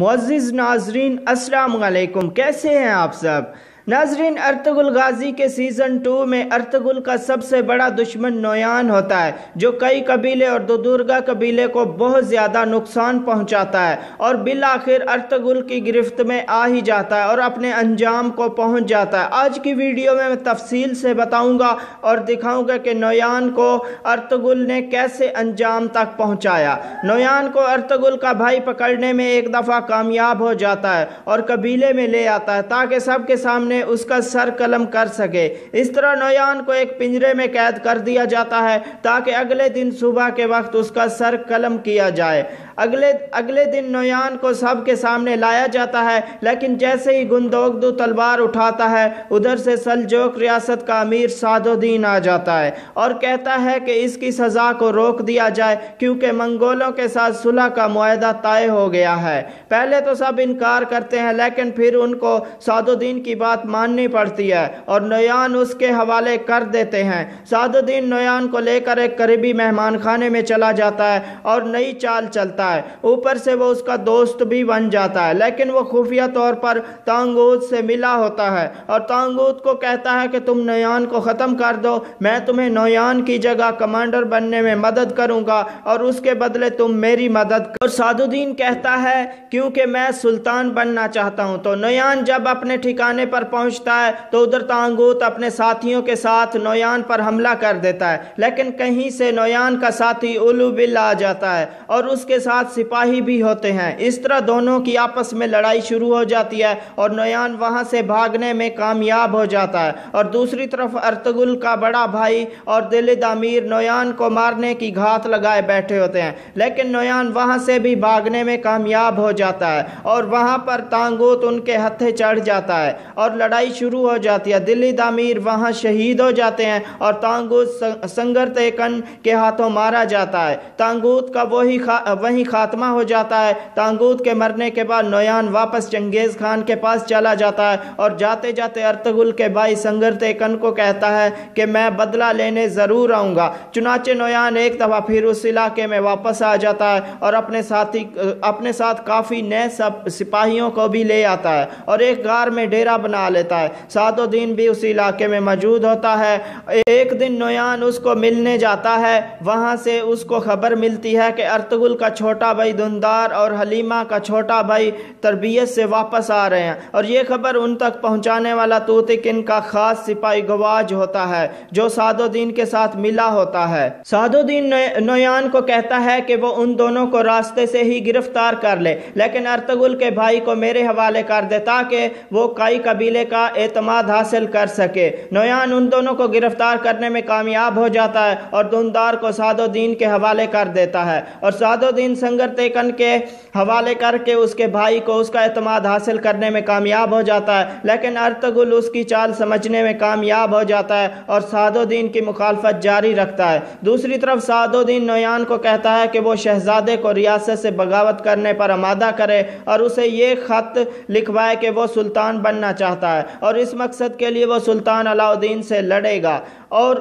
मुअज़्ज़िज़ नाज़रीन अस्सलाम वालेकुम, कैसे हैं आप सब। नाज़रीन, अर्तुगरुल गाज़ी के सीज़न 2 में अर्तुगरुल का सबसे बड़ा दुश्मन नोयान होता है, जो कई कबीले और दुदुर्गा कबीले को बहुत ज़्यादा नुकसान पहुंचाता है और बिल आखिर अर्तुगरुल की गिरफ्त में आ ही जाता है और अपने अंजाम को पहुंच जाता है। आज की वीडियो में मैं तफसील से बताऊंगा और दिखाऊंगा कि नोयान को अर्तुगरुल ने कैसे अंजाम तक पहुंचाया। नोयान को अर्तुगरुल का भाई पकड़ने में एक दफ़ा कामयाब हो जाता है और कबीले में ले आता है ताकि सबके सामने उसका सर कलम कर सके। इस तरह नोयान को एक पिंजरे में कैद कर दिया जाता है ताकि अगले दिन सुबह के वक्त उसका सर कलम किया जाए। अगले दिन नोयान को सबके सामने लाया जाता है, लेकिन जैसे ही गुंदोगदू तलवार उठाता है, उधर से सल्जोक रियासत का अमीर सादुद्दीन आ जाता है और कहता है कि इसकी सज़ा को रोक दिया जाए क्योंकि मंगोलों के साथ सुलह का मुआहदा तय हो गया है। पहले तो सब इनकार करते हैं, लेकिन फिर उनको सादुद्दीन की बात माननी पड़ती है और नोयान उसके हवाले कर देते हैं। सादुद्दीन नोयान को लेकर एक करीबी मेहमान खाने में चला जाता है और नई चाल चलता है। ऊपर से वो उसका दोस्त भी बन जाता है, लेकिन वो खुफिया तौर पर तांगूत से मिला होता है और तांगूत को कहता है कि तुम नोयान को ख़त्म कर दो, मैं तुम्हें नोयान की जगह कमांडर बनने में मदद करूंगा और उसके बदले तुम मेरी मदद। और सादुद्दीन कहता है क्योंकि मैं सुल्तान बनना चाहता हूं। तो नोयान जब अपने ठिकाने पर पहुंचता है तो उधर तांगूत अपने साथियों के साथ नोयान पर हमला कर देता है, लेकिन कहीं से नोयान का साथी उलू बिल आ जाता है और उसके साथ सिपाही भी होते हैं। इस तरह दोनों की आपस में लड़ाई शुरू हो जाती है और नोयान वहां से भागने में कामयाब हो जाता है। और दूसरी तरफ अर्तुगरुल का बड़ा भाई और दिलिद अमीर नोयान को मारने की घात लगाए बैठे होते हैं, लेकिन नोयान वहां से भी भागने में कामयाब हो जाता है और वहां पर तांगूत उनके हत्थे चढ़ जाता है और लड़ाई शुरू हो जाती है। दिलिद अमीर वहां शहीद हो जाते हैं और तांगूत संगरतेकन के हाथों मारा जाता है। तांगूत का वही खात्मा हो जाता है। तांगूत के मरने के बाद नोयान वापस चंगेज खान के पास चला जाता है और जाते जाते अर्तुगरुल के भाई संगरतेकन को कहता है कि मैं बदला लेने ज़रूर आऊँगा। चुनाचे नोयान एक दफ़ा फिर उस इलाके में वापस आ जाता है और अपने साथ काफ़ी नए सिपाहियों को भी ले आता है और एक गार में डेरा बना लेता है। सादुद्दीन भी उस इलाके में मौजूद होता है। एक दिन नोयान उसको मिलने जाता है। वहाँ से उसको खबर मिलती है कि अर्तुगरुल का छोटा भाई दुंदार और हलीमा का छोटा भाई तरबियत से वापस आ रहे हैं और ये खबर उन तक पहुंचाने वाला तूतिकिन का खास सिपाही गवाज होता है जो सादुद्दीन के साथ मिला होता है। सादुद्दीन नोयान को कहता है कि वो उन दोनों को रास्ते से ही गिरफ्तार कर ले, लेकिन अर्तुगरुल के भाई को मेरे हवाले कर दे ताकि वो कई कबीले का एतमाद हासिल कर सके। नोयान उन दोनों को गिरफ्तार करने में कामयाब हो जाता है और दुंदार को सादुद्दीन के हवाले कर देता है और सादुद्दीन संगरतेकन के हवाले करके उसके भाई को उसका एतमाद हासिल करने में कामयाब हो जाता है, लेकिन अर्तुगरुल उसकी चाल समझने में कामयाब हो जाता है और सादुद्दीन की मुखालफत जारी रखता है। दूसरी तरफ सादुद्दीन नोयान को कहता है कि वो शहजादे को रियासत से बगावत करने पर आमादा करे और उसे ये खत लिखवाए कि वो सुल्तान बनना चाहता है और इस मकसद के लिए वो सुल्तान अलाउद्दीन से लड़ेगा और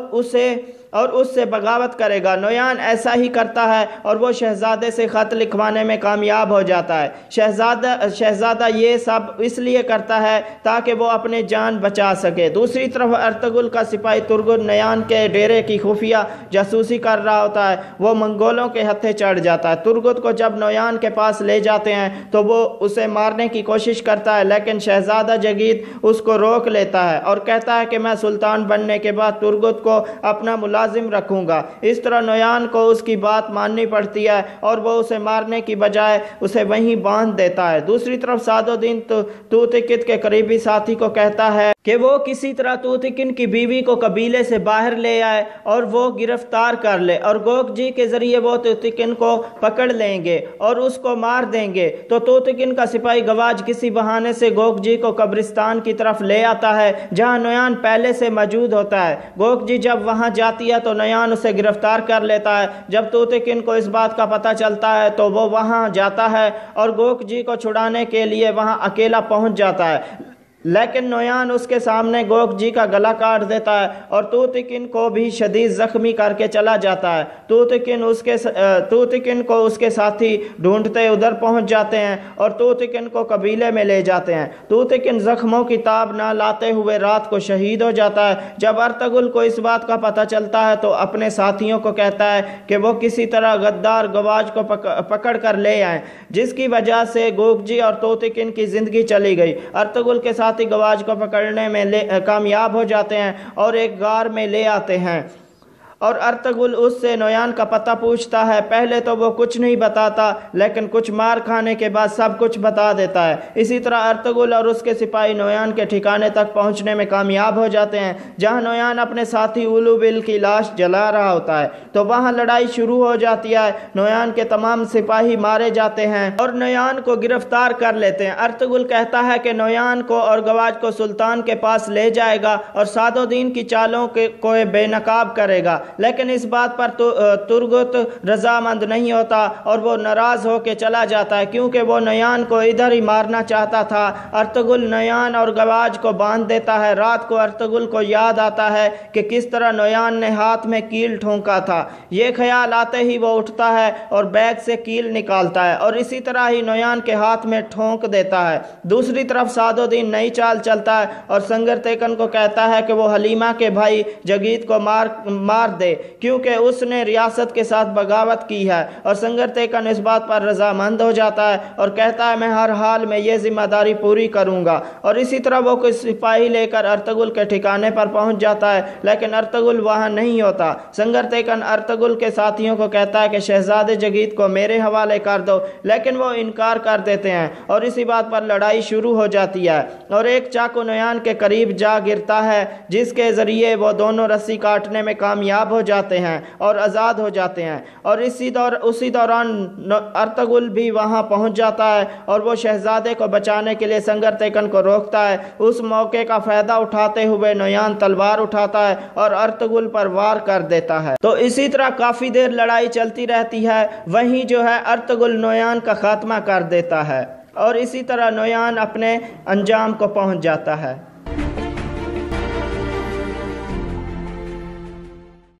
उससे बगावत करेगा। नोयान ऐसा ही करता है और वो शहजादे से ख़त लिखवाने में कामयाब हो जाता है। शहजादा ये सब इसलिए करता है ताकि वो अपने जान बचा सके। दूसरी तरफ अर्तुगरुल का सिपाही तुर्गुन नोयान के डेरे की खुफिया जासूसी कर रहा होता है। वो मंगोलों के हत्थे चढ़ जाता है। तुर्गुत को जब नोयान के पास ले जाते हैं तो वो उसे मारने की कोशिश करता है, लेकिन शहजादा जगीद उसको रोक लेता है और कहता है कि मैं सुल्तान बनने के बाद तुर्गुत को अपना मुलाजिम रखूंगा। इस तरह नोयान को उसकी बात माननी पड़ती है और वो उसे मारने की बजाय उसे वहीं बांध देता है। दूसरी तरफ सादुद्दीन तूतिकिन के करीबी साथी को कहता है कि वो किसी तरह तूतिकिन की बीवी को कबीले से बाहर ले आए और वो गिरफ्तार कर ले और गोकजी के जरिए वो तूतिकिन को पकड़ लेंगे और उसको मार देंगे। तो तूतिकिन का सिपाही गवाज किसी बहाने से गोकजी को कब्रिस्तान की तरफ ले आता है जहां नोयान पहले से मौजूद होता है। गोकजी जब वहां जाती है तो नोयान उसे गिरफ्तार कर लेता है। जब तूतिकिन को इस बात का पता चलता है तो वो वहां जाता है और गोकजी को छुड़ाने के लिए वहां अकेला पहुंच जाता है। लेकिन नोयान उसके सामने गोकजी का गला काट देता है और तूतिकिन को भी शदीद जख्मी करके चला जाता है। तूतिकिन को उसके साथी ढूंढते उधर पहुंच जाते हैं और तूतिकिन को कबीले में ले जाते हैं। तूतिकिन जख्मों की ताब ना लाते हुए रात को शहीद हो जाता है। जब अर्तुगरुल को इस बात का पता चलता है तो अपने साथियों को कहता है कि वो किसी तरह गद्दार गवाज को पकड़ कर ले आए, जिसकी वजह से गोकजी और तूतिकिन की जिंदगी चली गई। अर्तुगरुल के साथी गवाज को पकड़ने में कामयाब हो जाते हैं और एक गार में ले आते हैं और अर्तुगरुल उससे नोयान का पता पूछता है। पहले तो वो कुछ नहीं बताता, लेकिन कुछ मार खाने के बाद सब कुछ बता देता है। इसी तरह अर्तुगरुल और उसके सिपाही नोयान के ठिकाने तक पहुंचने में कामयाब हो जाते हैं, जहां नोयान अपने साथी उलूबिल की लाश जला रहा होता है। तो वहां लड़ाई शुरू हो जाती है। नोयान के तमाम सिपाही मारे जाते हैं और नोयान को गिरफ्तार कर लेते हैं। अर्तुगरुल कहता है कि नोयान को और गवाज को सुल्तान के पास ले जाएगा और सादुद्दीन की चालों को बेनकाब करेगा, लेकिन इस बात पर तुर्गुत रजामंद नहीं होता और वो नाराज होकर चला जाता है, क्योंकि वो नोयान को इधर ही मारना चाहता था। अर्तुगरुल नोयान और गवाज को बांध देता है। रात को अर्तुगरुल को याद आता है कि किस तरह नोयान ने हाथ में कील ठोंका था। ये ख्याल आते ही वो उठता है और बैग से कील निकालता है और इसी तरह ही नोयान के हाथ में ठोंक देता है। दूसरी तरफ सादुद्दीन नई चाल चलता है और संगरतेकन को कहता है कि वो हलीमा के भाई जगीद को मार दे, क्योंकि उसने रियासत के साथ बगावत की है। और संगरतेकन इस बात पर रजामंद हो जाता है और कहता है मैं हर हाल में ये जिम्मेदारी पूरी करूंगा। और इसी तरह वो कुछ सिपाही लेकर अर्तुगरुल के ठिकाने पर पहुंच जाता है, लेकिन अर्तुगरुल वहां नहीं होता। संगरतेकन अर्तुगरुल के साथियों को कहता है कि शहजादे जगीद को मेरे हवाले कर दो, लेकिन वो इनकार कर देते हैं और इसी बात पर लड़ाई शुरू हो जाती है और एक चाकू नोयान के करीब जा गिरता है, जिसके जरिए वो दोनों रस्सी काटने में कामयाब हो जाते हैं और आज़ाद हो जाते हैं। और उसी दौरान अर्तुगरुल भी वहां पहुंच जाता है और वो शहजादे को बचाने के लिए संगरतेकन को रोकता है। उस मौके का फायदा उठाते हुए नोयान तलवार उठाता है और अर्तुगरुल पर वार कर देता है। तो इसी तरह काफी देर लड़ाई चलती रहती है। वहीं जो है अर्तुगरुल नोयान का खात्मा कर देता है और इसी तरह नोयान अपने अंजाम को पहुंच जाता है।